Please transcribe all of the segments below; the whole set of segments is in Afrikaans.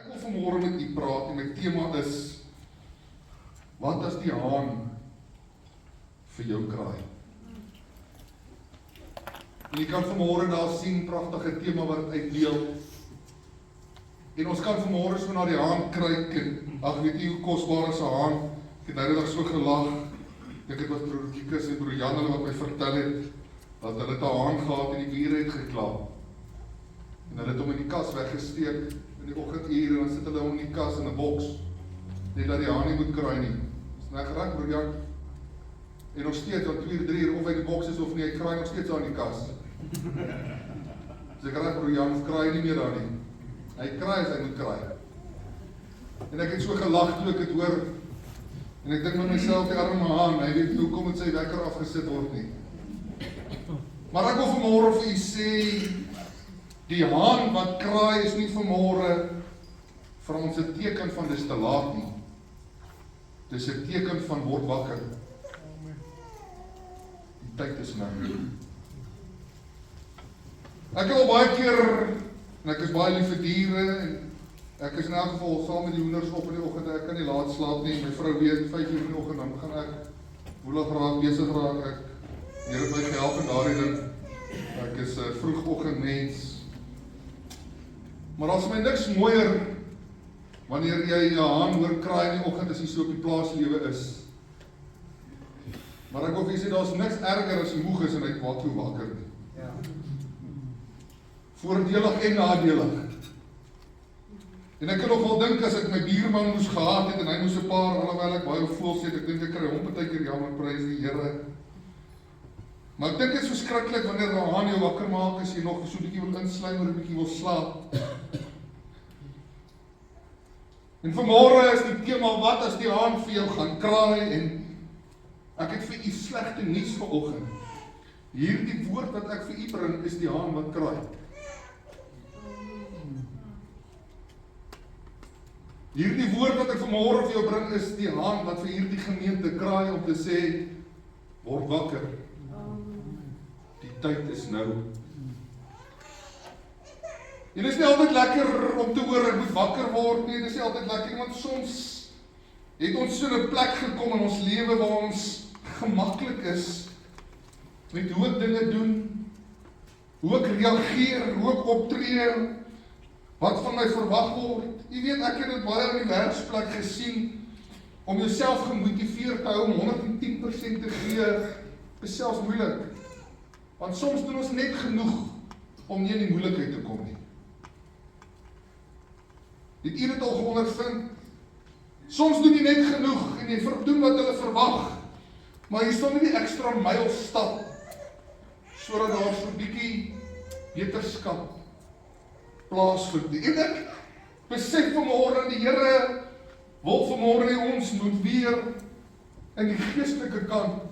Ek wil vanmôre met u praat en my tema is: wat as die haan vir jou kraai? En jy kan vanmôre daar sien, pragtige tema wat uitdeel. En ons kan vanmôre so na die haan kyk en ag, weet jy hoe kosbaar is 'n haan? Ek het nou net so gelag. Ek het wat broer Kikus en broer Jan hulle wat my vertel het dat hulle 'n haan gehad en die bure het gekla. En hulle het hom in die kas weggesteek in die oggendure, en dan sit hulle hom in die kas in 'n boks, net dat die haan nie moet kraai nie. Is nou reg, broer Jan? En nog steeds, al 2, 3 uur of hy die boks is of nie, hy kraai nog steeds aan die kas. Is ek reg, broer Jan, of kraai nie meer daar nie? Hy kraai as hy moet kraai. En ek het so gelag toe ek het hoor, en ek dink met myself, die arme haan, hy weet hoe kom het sy wekker afgesit word nie. Maar ek wil vanmôre vir u sê, die haan wat kraai is nie vanmôre vir ons 'n teken van dis te laat nie. Dis 'n teken van word wakker. Die tyd is nou. Ek het al baie keer, en ek is baie lief vir diere, en ek is in elk geval saam met die hoenders op in die oggend, ek kan nie laat slaap nie, my vrou weet, 5 uur in die oggend, dan gaan ek woelig raak, besig raak, ek Here het my gehelp in daardie ding. Ek is 'n vroegoggendmens. Maar as my niks mooier, wanneer jy 'n haan hoor kraai in die oggend as jy so op die plaaslewe is. Maar ek wil vir sê, daar's niks erger as jy moeg is en hy maak jou wakker nie. Ja. Voordelig en nadelig. En ek kan nog wel dink as ek my buurman moes gehad het en hy moes 'n paar, alhoewel ek baie voels het, ek dink ek kry hom partykeer, jammer, prys die Here. Maar ek dink dit is verskriklik wanneer 'n haan jou wakker maak as jy nog so 'n bietjie wil insluim of 'n bietjie wil slaap. En vanmôre is die tema, wat as die haan vir jou gaan kraai, en ek het vir u slegte nuus vanoggend. Hierdie woord wat ek vir u bring is die haan wat kraai. Hierdie woord wat ek vanmôre vir jou bring is die haan wat vir hierdie gemeente kraai om te sê, word wakker. Die tyd is nou. En dit is nie altyd lekker om te hoor ek moet wakker word nie, dit is nie altyd lekker, want soms het ons so 'n plek gekom in ons lewe waar ons gemaklik is met hoe ek dinge doen, hoe ek reageer, hoe ek optree, wat van my verwag word. Jy weet, ek het dit baie op die werksplek gesien, om jouself gemotiveerd te hou om 110% te gee, is selfs moeilik. Want soms doen ons net genoeg om nie in die moeilikheid te kom nie. Het u dit al geondervind? Soms doen jy net genoeg en jy doen wat hulle verwag, maar jy sal nie die ekstra myl stap, sodat daar so 'n bietjie beterskap plaasvind. En ek besef vanmôre, die Here wil vanmôre ons moet weer in die geestelike kant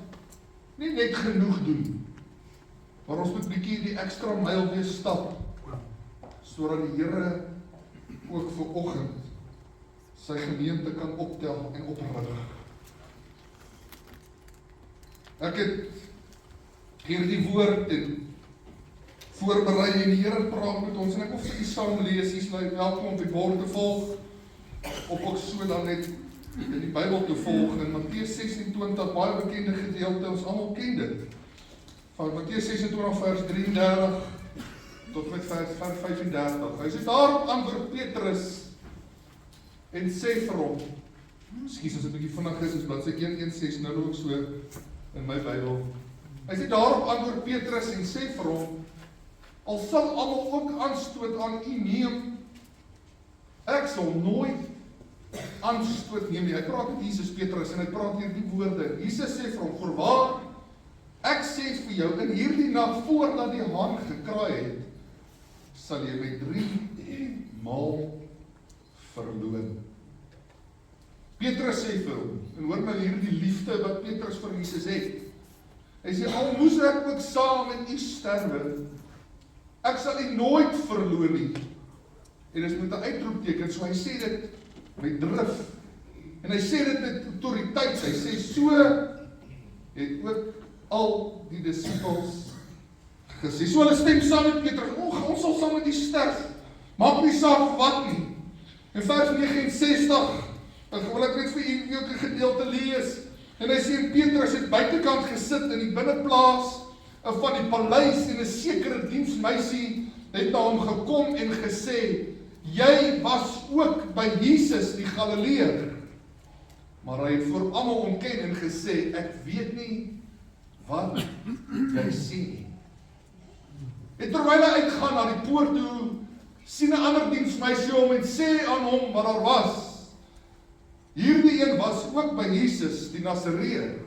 nie net genoeg doen, maar ons moet bietjie die ekstra myl weer stap, sodat die Here ook vanoggend sy gemeente kan optel en oprig. Ek het hierdie woord en voorberei en die Here praat met ons, en ek wil vir u saam lees, hier's nou welkom om die bord te volg, of ook so dan net in die Bybel te volg, in Matteus 26, baie bekende gedeelte, ons almal ken dit, van Matteus 26 vers 33, tot met vers 35, hy sê, daarop antwoord Petrus, en sê vir hom, ekskuus as ek 'n bietjie vinnig is bladsy 116, nou ook so, in my Bybel, hy sê, daarop antwoord Petrus, en sê vir hom, al sal almal ook aanstoot aan u neem, ek sal nooit aanstoot neem nie. Hy praat met Jesus Petrus en hy praat hier die woorde. Jesus sê vir hom, voorwaar, ek sê vir jou, in hierdie nag voordat die haan gekraai het, sal jy my 3 maal verloon. Petrus sê vir hom, en hoor nou hierdie liefde wat Petrus vir Jesus het. Hy sê, al moes ek ook saam met u sterwe, ek sal u nooit verloon nie. En dis met 'n uitroepteken, so hy sê dit met drif. En hy sê dit met autoriteit. Hy sê, so het ook al die disippels gesê. So hulle stem saam met Petrus, ons sal saam met u sterf. Maak nie saak wat nie. In vers 69, dan wil ek net vir u ook 'n gedeelte lees. En hy sê, Petrus het buitekant gesit in die binneplaas van die paleis en 'n sekere diensmeisie het na hom gekom en gesê, jy was ook by Jesus die Galileër. Maar hy het voor almal ontken en gesê, ek weet nie wat jy sê nie. En terwyl hy uitgaan na die poort toe, sien 'n ander diensmeisie hom en sê aan hom wat daar was. Hierdie een was ook by Jesus die Nasareër.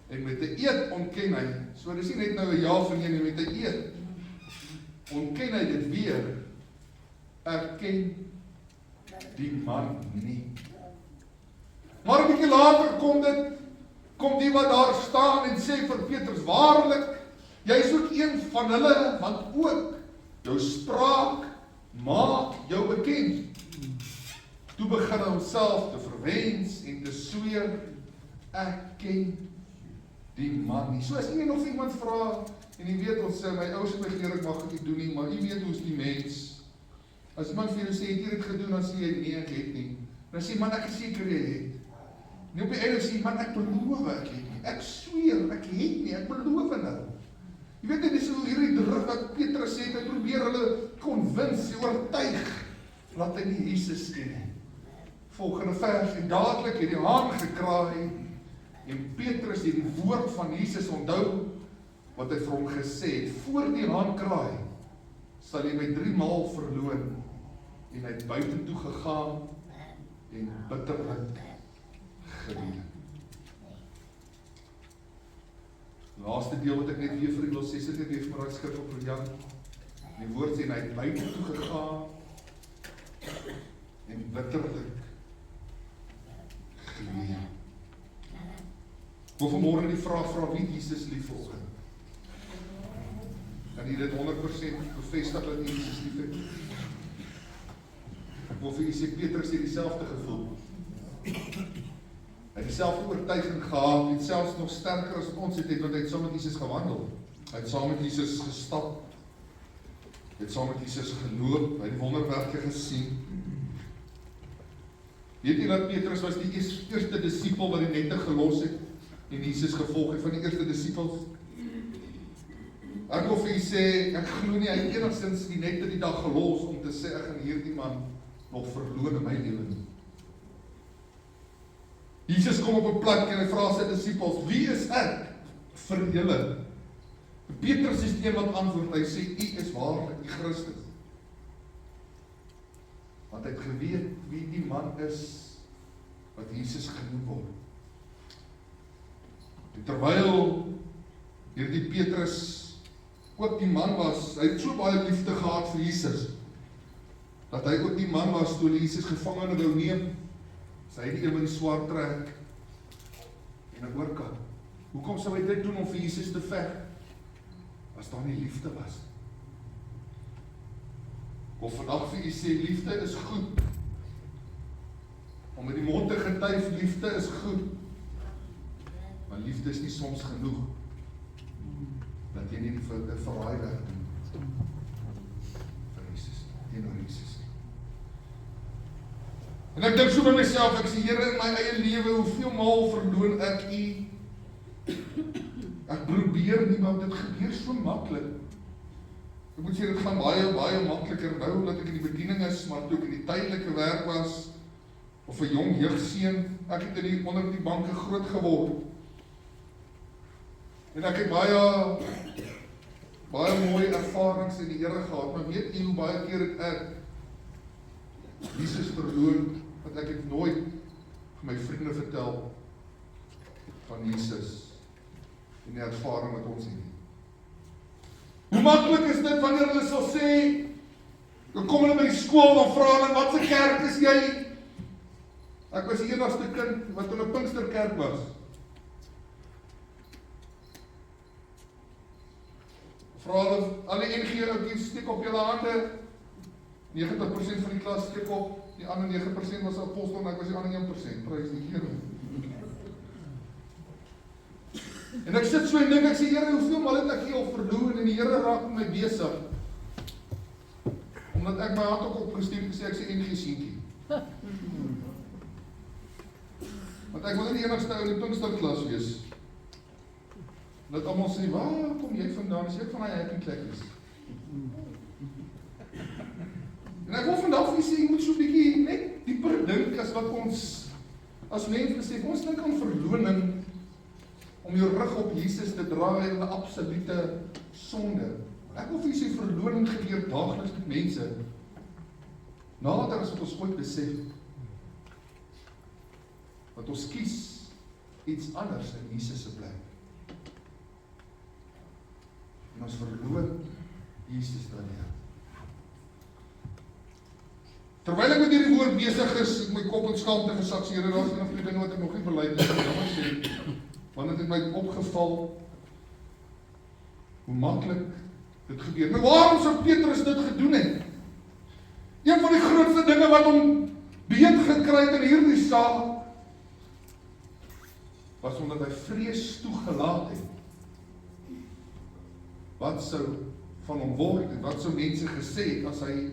En met 'n eed ontken hy, so dis nie net nou 'n ja of nee nie, met 'n eed ontken hy dit weer, ek ken die man nie. Maar 'n bietjie later kom die wat daar staan en sê vir Petrus, waarlik, jy is ook een van hulle, want ook jou spraak maak jou bekend. Toe begin hy homself te verwens en te sweer, ek ken die man nie. So as jy nog iemand vra, en jy weet ons sê, my ouers het my geleer, ek mag dit nie doen nie, maar jy weet hoe is die mens. As iemand vir jou sê, het jy dit gedoen, dan sê jy, nee, ek het nie. Dan sê, man, ek is seker jy het. En op die einde sê, man, ek beloof ek het nie. Ek sweer, ek het nie, ek beloof nou. Jy weet nie, dis hoe hierdie druk wat Petrus sê, hy probeer hulle convince, oortuig, dat hy nie Jesus ken nie. Volgende vers, en dadelik het die haan gekraai, en Petrus het die woord van Jesus onthou, wat hy vir hom gesê het, voor die haan kraai, sal jy my 3 maal verloon, en hy het buiten toe gegaan, en bitterlik geween. Laaste deel wat ek net weer vir u wil sê, sit net even maar uit skrif op Jan. Die woord sê, en hy het buiten toe gegaan, en bitterlik geween. Ek wil vanmorgen die vraag vra, wie Jesus lief volgende? Kan jy dit 100% bevestig dat Jesus lief het? Ek wil vir jy sê, Petrus het dieselfde gevoel. Hy het dieselfde oortuiging gehad, het selfs nog sterker as ons het, want hy het saam met Jesus gewandel. Hy het saam met Jesus gestap. Hy het saam met Jesus geloop, hy het die wonderwerke gesien. Weet jy dat Petrus was die eerste discipel wat die nette gelos het, en Jesus gevolg het van die eerste discipels? Ek wil vir jy sê, ek glo nie, hy het enigstens die nette die dag gelos, om te sê, ek gaan hierdie man nog verloon in my lewe nie. Jesus kom op 'n plek en hy vra sy disciples, wie is ek vir julle? Petrus is die een wat antwoord, hy sê, u is waarlik die Christus. Want hy het geweet wie die man is, wat Jesus genoem word. En terwyl hierdie Petrus ook die man was, hy het so baie liefde gehad vir Jesus, dat hy ook die man was, toe Jesus gevangene wou neem, sy het die een met die swaard trek, en aan oorkant. Hoekom sou hy dit doen om vir Jesus te veg, as daar nie liefde was? Ek wil vandag vir u sê, liefde is goed, om met die mond te getuig, liefde is goed, maar liefde is nie soms genoeg, dat jy nie die verraai werk doen, vir Jesus, teenoor Jesus. En ek dink so by myself, ek sê, Here, in my eie lewe, hoeveel maal verloon ek u? Ek probeer nie, maar dit gebeur so maklik. Ek moet sê, dit gaan baie, baie makliker nou, dat ek in die bediening is, maar toe ek in die tydelike werk was, of 'n jong jeugseun, ek het onder die banke groot geword. En ek het baie mooi ervarings in die Here gehad, maar weet jy hoe baie keer het ek Jesus verloon, want ek het nooit vir my vriende vertel van Jesus en die ervaring wat ons het. Hoe maklik is dit wanneer hulle sal sê, dan kom hulle by die skool, dan vra hulle, wat se kerk is jy? Ek was die enigste kind wat in 'n Pinksterkerk was. Vra hulle, al die NG ouetjies, steek op julle hande, 90% van die klas steek op, die ander 9% was apostel, en ek was die ander 1%, prys die Here. En ek sit so en dink, ek sê, Here, hoeveel mal het ek hier al verloon, en die Here raak met my besig, omdat ek my hand ook opgestuur en gesê ek sê NG seentjie. Want ek wil nie die enigste ou in die Pinksterklas wees. Dat almal sê, waar kom jy vandaan? Is ek van die happy klekkers? En ek wil vandag vir jy sê, jy moet so 'n bietjie net dieper dink as wat ons as mense sê, ons dink aan verloning om jou rug op Jesus te draai in 'n absolute sonde. Ek wil vir jy sê, verloning gebeur daagliks met mense, nader as wat ons ooit besef. Want ons kies iets anders in Jesus se plek. En ons verloon Jesus daarin. Terwyl ek met hierdie woord besig is, ek my kop in skaamte gesak, sê Here, daar is nog 2 dinge wat ek nog nie bely het, jammer sê, want dit het my opgeval, hoe maklik dit gebeur. Maar waarom sou Petrus dit gedoen het? Een van die grootste dinge wat hom beet gekry het in hierdie saak, was omdat hy vrees toegelaat het. Wat sou van hom word en wat sou mense gesê het as hy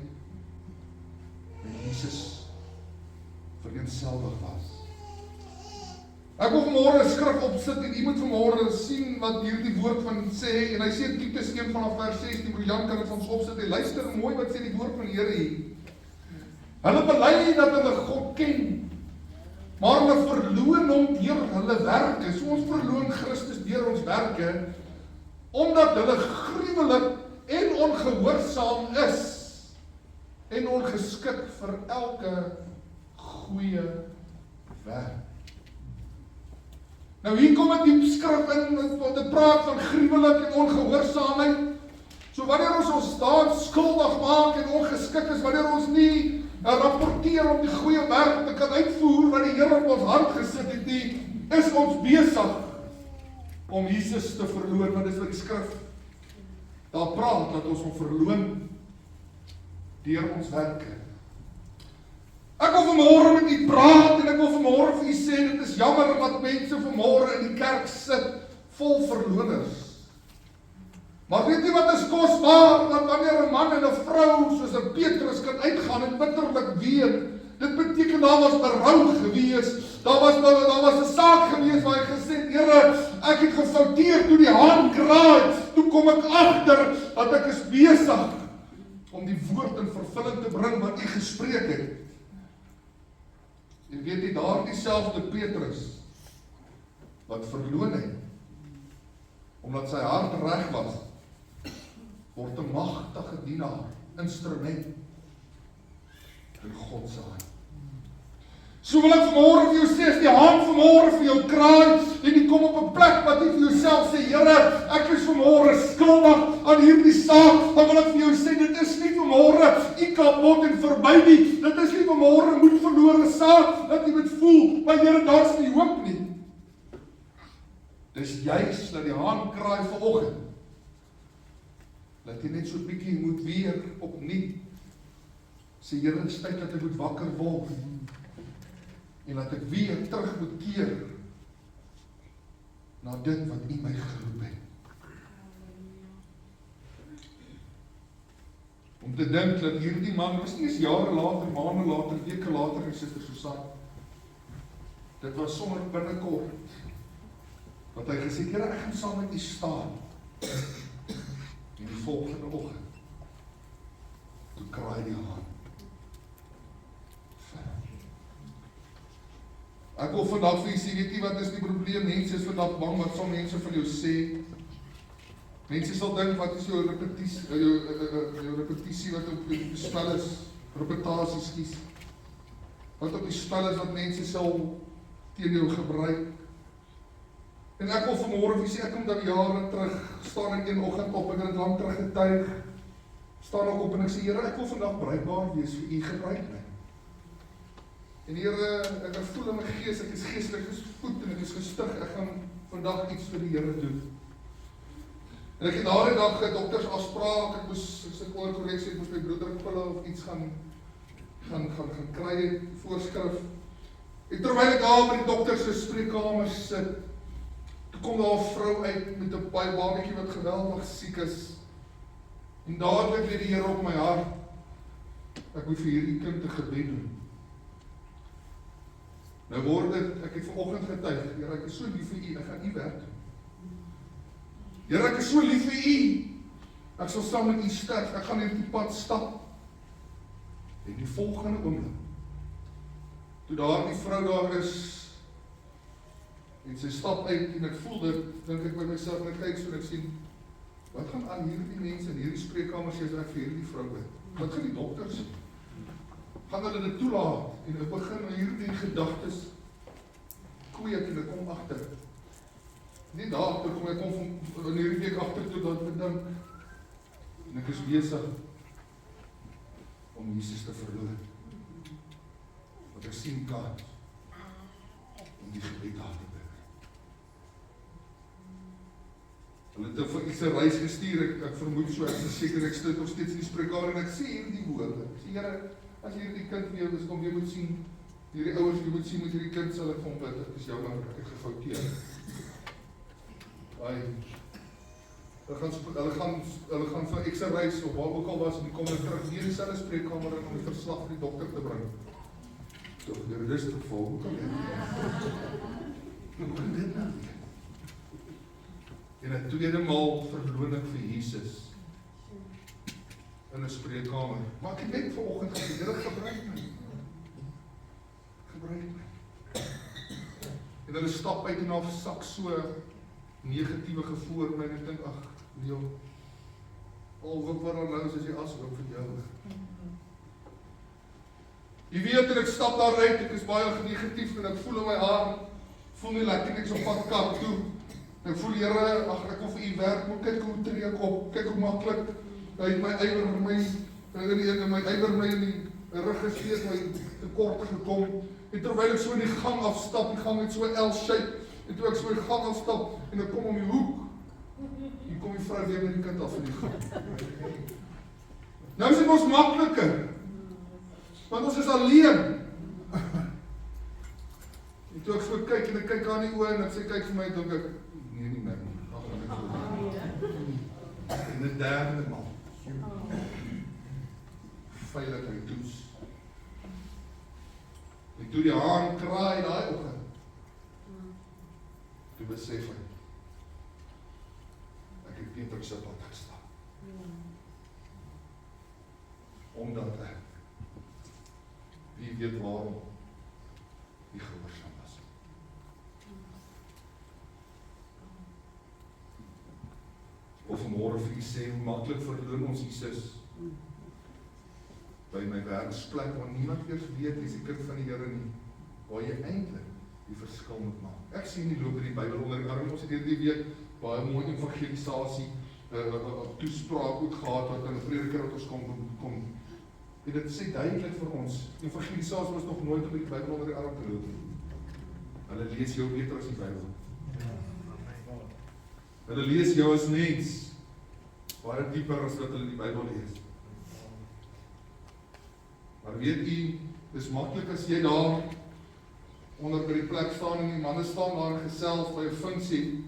met Jesus vereenselwig was. Ek wil vanmôre 'n skrif opsit en u moet vanmôre sien wat hierdie woord van sê, en hy sê in Titus 1 vanaf vers 16, Jan kan dit vir ons opsit en luister mooi wat sê die woord van die Here hier. Hulle bely dat hulle God ken, maar hulle verloon hom deur hulle werke. So ons verloon Christus deur ons werke, omdat hulle gruwelik en ongehoorsaam is en ongeskik vir elke goeie werk. Nou hier kom 'n diep skrif in wat dit praat van gruwelik en ongehoorsaamheid. So wanneer ons staan skuldig maak en ongeskik is, wanneer ons nie rapporteer om die goeie werk te kan uitvoer wat die Here op ons hand gesit het nie, is ons besig om Jesus te verloon, want dit is wat die skrif daar praat, dat ons hom verloon deur ons werke. Ek wil vanmôre met u praat en ek wil vanmôre vir u sê, dit is jammer dat mense vanmôre in die kerk sit vol verloners. Maar weet jy wat is kosbaar, dat wanneer 'n man en 'n vrou soos 'n Petrus kan uitgaan en bitterlik weet, dit beteken daar was berou gewees, daar was 'n saak gewees waar hy gesê het, Here, ek het gefouteer toe die haan kraai, toe kom ek agter dat ek is besig om die woord in vervulling te bring wat u gespreek het. En weet jy, daardie selfde Petrus wat verloon het, omdat sy hart reg was, word 'n magtige dienaar, instrument in God se hand. So wil ek vanmôre vir jou sê, as die haan vanmôre vir jou kraai, en jy kom op 'n plek wat jy vir jouself sê, Here, ek is vanmôre skuldig aan hierdie saak, dan wil ek vir jou sê, dit is nie vanmôre u kapot en verby nie, dit is nie vanmôre moed verlore saak, dat jy moet voel, maar Here, daar's nie hoop nie. Dis juis dat die haan kraai vanoggend, dat jy net so 'n bietjie moet weer opnuut sê, Here, dit is tyd dat ek moet wakker word, en dat ek weer terug moet keer na dit wat u my geroep het. Om te dink dat hierdie man, was nie eens jare later, maande later, weke later, en Suster Susan, dit was sommer binnekort, wat hy gesê, Here, ek gaan saam met u staan, en die volgende oggend, toe kraai die haan. Ek wil vandag vir jy sê, weet jy wat is die probleem? Mense is vandag bang, wat sal mense van jou sê? Mense sal dink, wat is jou repetisie wat op die spel is, reputasie skies. Wat op die spel is wat mense sal teen jou gebruik. En ek wil vanmôre vir jy sê, ek kom dan jare terug, staan ek een oggend op, ek het dit lang terug getuig, staan ek op en ek sê, Here, ek wil vandag bruikbaar wees vir u gebruik my. En Here, ek voel in my gees, ek is geestelik gespoed en ek is gestig, ek gaan vandag iets vir die Here doen. En ek het daardie dag 'n doktersafspraak, ek sit oor korreksie, ek moes my bloeddrukpille of iets gaan kry, voorskrif. En terwyl ek daar by die dokter se spreekkamer sit, toe kom daar 'n vrou uit met 'n babatjie wat geweldig siek is. En dadelik weet die Here op my hart, ek moet vir hierdie kind 'n gebed doen. Nou word dit, ek het vanoggend getuig, Here, ek is so lief vir U, ek gaan U werk doen. Here, ek is so lief vir U, ek sal saam met U sterf, ek gaan hierdie pad stap. En die volgende oomblik, toe daar die vrou daar is, en sy stap uit, en ek voel dit, dink ek by myself, en ek kyk so, en ek sien, wat gaan aan hierdie mense in hierdie spreekkamers as ek vir hierdie vrou bid? Wat gaan die dokters? Gaan hulle dit toelaat? En ek begin hierdie gedagtes kweek en ek kom agter. Nie daar, kom ek kom in hierdie week agter toe dat ek dink, en ek is besig om Jesus te verloor. Want ek sien kans om die gebed daar te bid. Hulle het vir iets 'n reis gestuur, ek vermoed so, ek is seker ek sit nog steeds in die spreekkamer en ek sê hierdie woorde. Ek sê, Here, as hierdie kind vir jou is, kom jy moet sien, hierdie ouers, jy moet sien met hierdie kind sal ek vir hom bid, ek is jammer, ek het gefouteer. Hulle gaan vir X reis of waar ook al was en die kom terug hier in dieselfde spreekkamer om die verslag vir die dokter te bring. Toch, die rustig vol, hoe kan dit? Hoe kan dit nou? En 'n tweede maal verloon ek vir Jesus in 'n spreekkamer. Maar ek het net vanoggend gesê, Here, gebruik my. Gebruik my. En hulle stap uit en af sak so negatiewe gevoel in my en ek dink, ag, Leo, al wat maar nou is jy asloop vir jou. Jy weet en ek stap daar uit, ek is baie negatief en ek voel in my haar, voel nie lekker, ek is op pad kap toe. Ek voel, Here, ag, ek wil vir U werk, maar kyk hoe tree ek op, kyk hoe maklik, hy het my ywer in my ywer my in die rug gesteek, my tekort gekom, en terwyl ek so in die gang afstap, die gang het so L-shape, en toe ek so in die gang afstap, en ek kom om die hoek, hier kom die vrou weer met die kind af in die gang. Nou is dit ons makliker, want ons is alleen. En toe ek so kyk, en ek kyk aan die oë, en ek sê, kyk vir my, dink ek, nee, nie my, en die derde man, veiligheid toets. En toe die haan kraai daai oggend, toe besef ek, ek het Peter se pad gestap. Omdat ek, wie weet waarom, die gehoorsaam was. Of vanmôre vir U sê, hoe maklik verloon ons Jesus by my werksplek, want niemand eers weet, is die kind van die Here nie, waar jy eintlik die verskil moet maak. Ek sien die loop in die Bybel onder die arm, ons het hierdie week baie mooi evangelisasie toespraak ook gehad, wat in 'n prediker wat ons kom. En dit sê duidelik vir ons, evangelisasie was nog nooit om die Bybel onder die arm te loop nie. Hulle lees jou beter as die Bybel. Hulle lees jou as mens, baie dieper as wat hulle die Bybel lees. Maar weet U, dis maklik as jy daar onder by die plek staan en die manne staan daar en gesels by 'n funksie.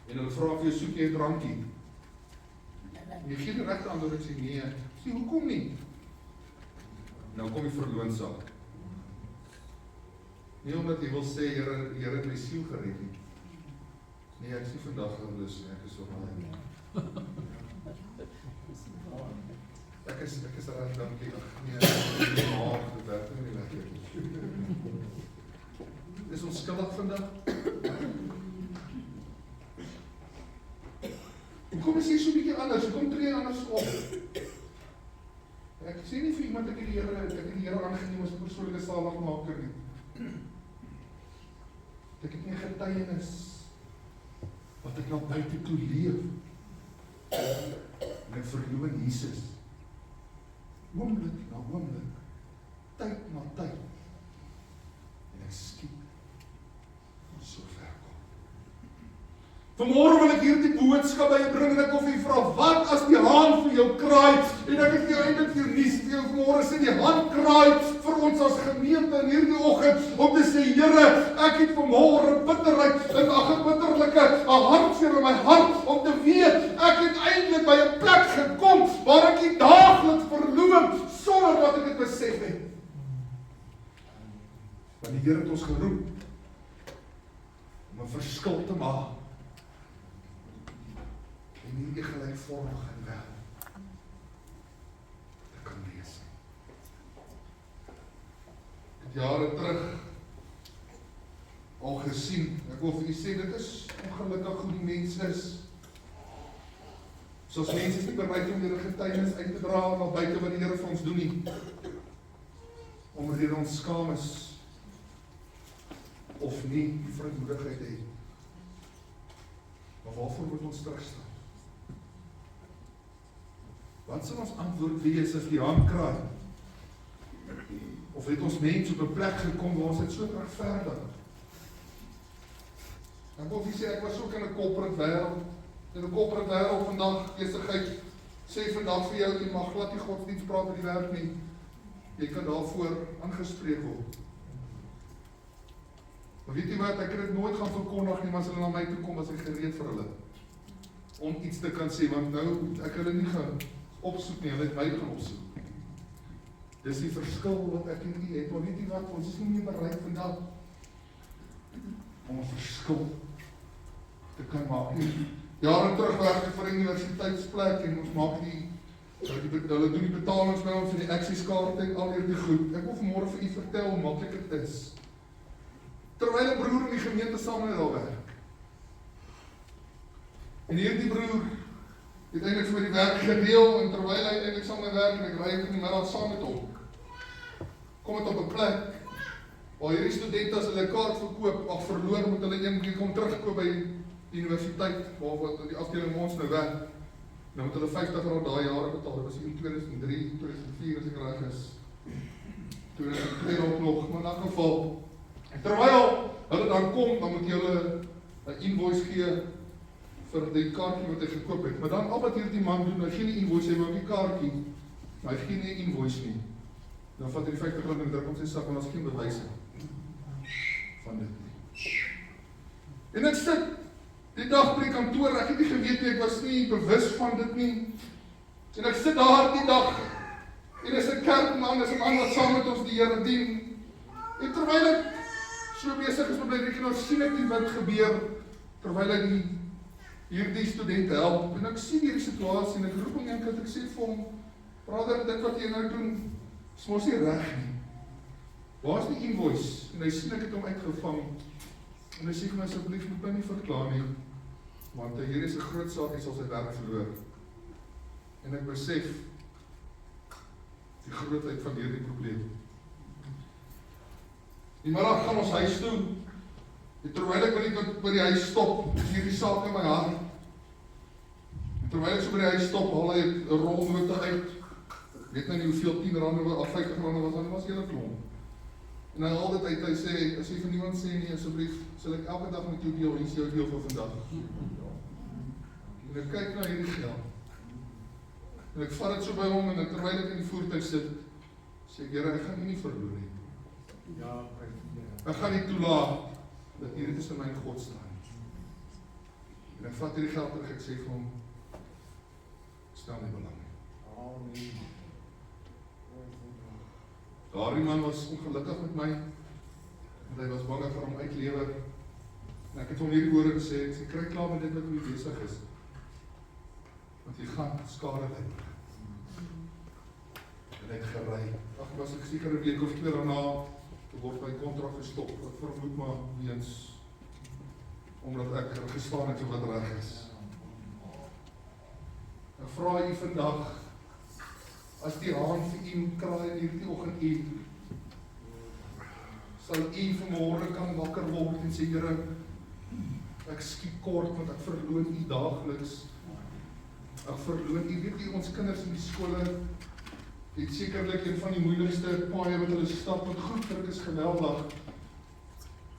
En hulle vra vir jou, soek jy 'n drankie? En jy gee die regte antwoord en sê nee. Sê, hoekom nie? Nou kom die verloonsaak. Nie omdat jy wil sê, Here het my siel gered nie. Nee, ek sê vandag gelus nie, ek is so baie. Ek is reg, dankie. Nee, maar dit werk nie lekker nie. Is ons skuldig vandag? Kom ons sê so 'n bietjie anders, kom tree anders op. Ek sê nie vir iemand ek het die Here aangeneem as 'n persoonlike saligmaker nie. Ek het nie getuienis wat ek na buite toe leef. En ek verloon Jesus. Oomblik na oomblik, tyd na tyd. En ek skiep so ver kom. Vanmôre wil ek hierdie boodskap by jou bring en ek wil vir jou vra, wat as die haan vir jou kraai? En ek het vir jou eintlik vir nuus vir jou vanmôre sê, die haan kraai vir ons as gemeente in hierdie oggend om te sê, Here, ek het vanmôre bitterheid en 'n hartseer in my hart om te weet, ek het eintlik by 'n plek gekom Here het ons geroep om 'n verskil te maak en nie 'n gelykvormige wêreld te kan wees. Ek het jare terug al gesien, ek wil vir u sê, dit is ongelukkig hoe die mens is. Soos mense is nie bereid om hierdie getuienis uit te dra na buite wat die Here vir ons doen nie. Omdat ons skaam is of nie die vrymoedigheid het. Maar waarvoor moet ons terugstaan? Wat sal ons antwoord wees as die haan kraai? Of het ons mense op 'n plek gekom waar ons dit so regverdig? Ek wil vir sê, ek was ook in 'n corporate wêreld. In 'n corporate wêreld vandag, besigheid sê vandag vir jou, jy mag glad nie godsdienst praat by die werk nie. Jy kan daarvoor aangespreek word. Maar weet jy wat, ek het dit nooit gaan verkondig nie, maar as hulle na my toe kom, as ek gereed vir hulle. Om iets te kan sê, want nou, ek hulle nie gaan opsoek nie, hulle het my gaan opsoek. Dis die verskil wat ek en u het, maar weet jy wat, ons is nie meer bereid vandag om 'n verskil te kan maak nie. Jare terug werk ek vir 'n universiteitsplek en ons maak hulle doen die betalings by ons vir die aksieskaarte en al hierdie goed. Ek wil vanmôre vir u vertel hoe maklik dit is. Terwyl 'n broer in die gemeente saam met hulle werk. En hierdie broer het eintlik vir die werk gedeel en terwyl hy eintlik saam met werk en ek ry in die middag saam met hom. Kom het op 'n plek waar hierdie studente as hulle 'n kaart verkoop of verloor moet hulle een keer kom terugkoop by die universiteit waar die afdeling ons nou werk. Nou moet hulle R50 daai jare betaal. Dit was in 2003, 2004 as ek reg is. 2002 ook nog, maar in elk geval. En terwyl hulle dan kom, dan moet jy hulle 'n invoice gee vir die kaartjie wat hy gekoop het. Maar dan al wat hierdie man doen, hy gee nie invoice, hy maak die kaartjie, maar hy gee nie invoice nie. Dan vat hy die R50 en druk op sy sak, want ons geen bewyse van dit nie. En ek sit die dag by die kantoor, ek het nie geweet nie, ek was nie bewus van dit nie. En ek sit daar die dag, en is 'n kerkman, is 'n man wat saam met ons die Here dien. En terwyl ek so besig is met my rekenaar, sien ek die wat gebeur, terwyl ek hierdie student help, en ek sien hierdie situasie, en ek roep hom een keer, ek sê vir hom, brother, dit wat jy nou doen, is mos nie reg nie. Waar is die invoice? En hy sien ek het hom uitgevang, en hy sê vir my, asseblief moet my nie verklaar nie, want hier is 'n groot saak, hy sal sy werk verloor. En ek besef die grootheid van hierdie probleem. Die middag gaan ons huis toe, en terwyl ek by die huis stop, is hierdie saak in my hand. En terwyl ek so by die huis stop, haal hy 'n rolnote uit, ek weet nou nie hoeveel, R10 of R50 was, dan was hele klomp. En hy haal dit uit, hy sê, as jy vir niemand sê nie, asseblief, sal ek elke dag met jou deel, hier is jou deel vir vandag. En ek kyk na hierdie geld. En ek vat dit so by hom, en terwyl ek in die voertuig sit, sê ek, Here, ek gaan nie verloor nie. Ek gaan nie toelaat, dat hierdie tussen my en God staan. En ek vat hierdie geld terug, ek sê vir hom, stel nie belang nie. Daardie man was ongelukkig met my, want hy was bang vir hom uitlewer. En ek het hom hierdie woorde gesê, ek sê, kry klaar met dit wat jy besig is. Want jy gaan skade ly. En ek gery. Ag, was ek seker 'n week of 2 daarna, toe word my kontrak gestop. Ek vermoed maar weens omdat ek gestaan het vir wat reg is. Ek vra u vandag, as die haan vir u moet kraai in hierdie oggend, sal u vanmôre kan wakker word en sê, Here, ek skiet kort, want ek verloon u daagliks. Ek verloon u, weet u, ons kinders in die skole, het sekerlik een van die moeilikste paaie wat hulle stap, want groepdruk is geweldig.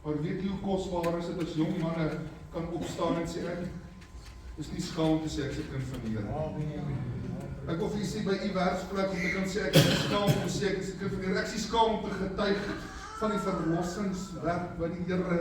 Maar weet u hoe kosbaar is dit as jong manne kan opstaan en sê, ek is nie skaam te sê, ek is 'n kind van die Here. Ek wil vir u sê by u werksplek, om te kan sê, ek is nie skaam om te sê, ek is 'n kind van die Here. Ek is nie skaam om te getuig van die verlossingswerk wat die Here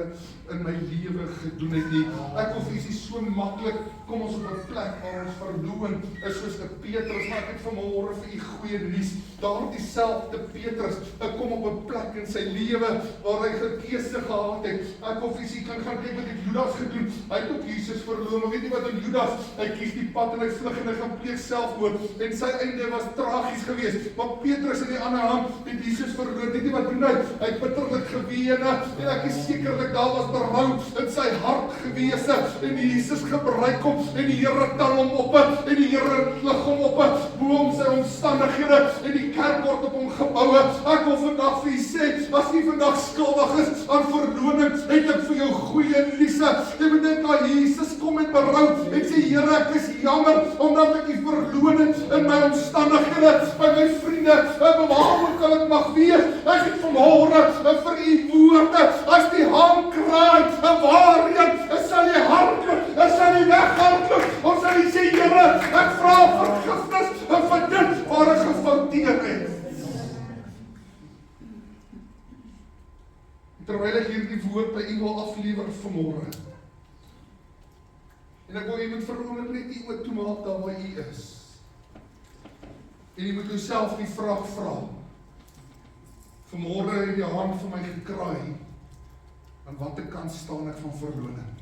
in my lewe gedoen het nie. Ek wil vir julle so maklik, kom ons op 'n plek waar ons verloon is soos 'n Petrus, maar ek het vanmôre vir u goeie nuus. Daardie selfde Petrus, ek kom op 'n plek in sy lewe waar hy 'n keuse gehad het. Ek wil vir julle kan gaan kyk wat het Judas gedoen. Hy het ook Jesus verloon, maar weet jy wat in Judas? Hy kies die pad en hy vlug en hy gaan pleeg selfmoord en sy einde was tragies geweest. Maar Petrus in die ander hand het Jesus verloon. Weet jy wat doen hy? Hy het bitterlik gewene en ek is sekerlik daar was berou in sy hart gewese en Jesus gebruik hom en die Here tel hom op en die Here lig hom op bo sy omstandighede en die kerk word op hom gebou. Ek wil vandag vir u sê, as jy vandag skuldig is aan verloning, het ek vir jou goeie nuus. Jy moet net na Jesus kom met berou en sê, Here, ek is jammer omdat ek u verloon het in my omstandighede, by my vriende, waar ook al ek mag wees. Ek het vanmôre vir u woorde, as die haan kraai, waarheen sal jy hardloop, sal jy weghardloop, of sal jy sê, Here, ek vra vergifnis vir dit waar ek gefouteer het. Terwyl ek hierdie woord by u wil aflewer vanmôre, en ek wil jy moet veronder net u oop toemaak daar waar u is. En jy moet jouself die vraag vra. Vanmôre het die haan vir my gekraai. Aan watter kant staan ek van verloning?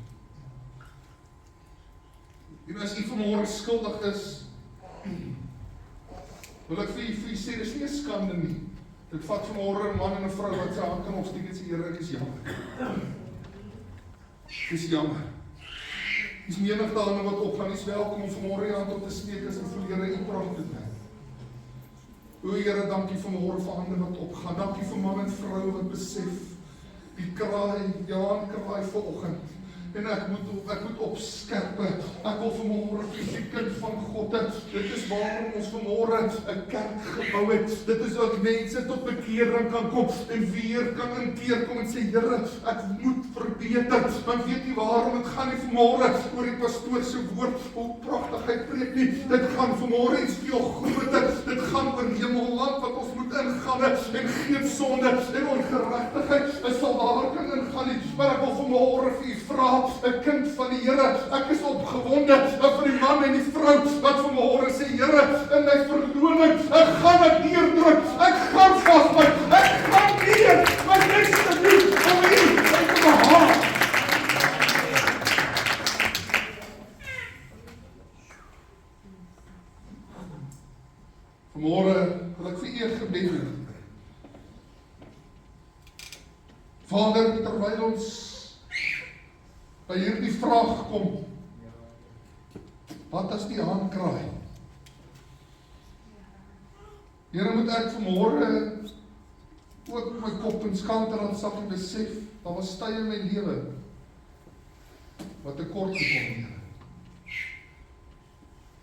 En as jy vanmôre skuldig is, wil ek vir jy sê, dis nie 'n skande nie. Dit vat vanmôre 'n man en 'n vrou wat sy hand kan opsteek en sê, Here, ek is jammer. Ek is jammer. Dis menig daarin wat opgaan, is welkom om vanmôre jou hand op te steek as en voel, Here, u praat met my. O Here, dankie vanmôre vir hande wat opgaan. Dankie vir man en vrou wat besef, die kraai, die haan kraai vanoggend. En ek moet opskerp. Ek wil vanmôre vir die kind van God. Dit is waarom ons vanmôre 'n kerk gebou het. Dit is ook mense tot bekering kan kom en weer kan inkeer kom en sê, Here, ek moet verbeter. Want weet jy waarom? Dit gaan nie vanmôre oor die pastoor se woord, hoe pragtig hy preek nie. Dit gaan vanmôre iets veel groter. Dit gaan oor hemelland wat ons moet ingaan en geen sonde en ongeregtigheid sal daar kan ingaan nie. Maar ek wil vanmôre vir u vra, 'n kind van die Here, ek is opgewonde vir die man en die vrou wat vanmôre sê, Here, in my verloning, ek gaan dit deurdruk, ek gaan vasbyt, ek gaan leer my bes te doen om u te behaag. Vanmôre wil ek vir u 'n gebed doen. Vader, terwyl ons by hierdie vraag kom, wat as die haan kraai? Here, moet ek vanmôre ook my kop en skante laat sak en besef, daar was tye in my lewe wat tekort gekom, Here.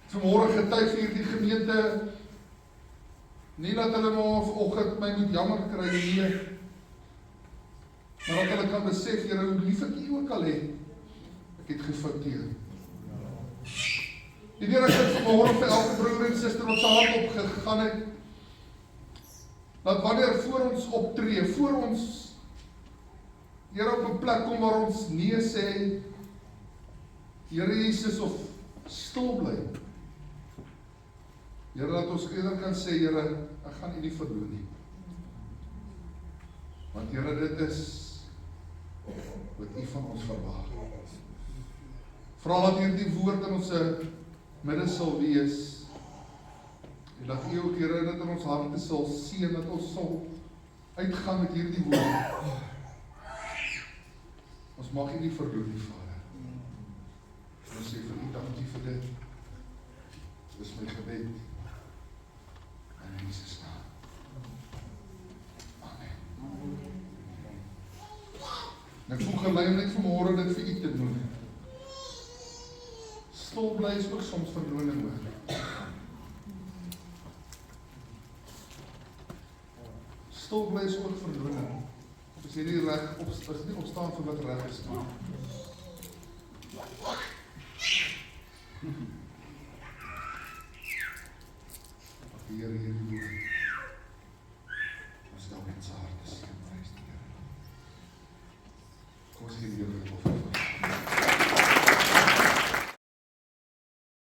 Vanmôre getuig vir hierdie gemeente, nie dat hulle maar vanoggend my moet jammer kry nie, maar dat hulle kan besef, Here, hoe lief ek u ook al het, ek het gefouteer. Die Here het vanmôre vir elke broer en suster wat sy hand opgegaan het, dat wanneer voor ons optree, voor ons Here op 'n plek kom waar ons nee sê, Here Jesus, of stil bly. Here, dat ons eerder kan sê, Here, ek gaan u nie verloon nie. Want Here, dit is wat u van ons verwag. Vra dat hierdie woord in ons midde sal wees, en dat u ook, Here, dit in ons harte sal seën, dat ons sal uitgaan met hierdie woord. Ons mag u nie verloon nie, Vader. Ons sê vir u dankie vir dit. Dit is my gebed. In Jesus naam. Amen. Ek voel gelei om net vanmôre dit vir u te doen. Stil bly is ook soms verloning hoor. Stil bly is ook verloning. As jy nie reg opstaan vir wat reg is nie. Die Here hierdie woord.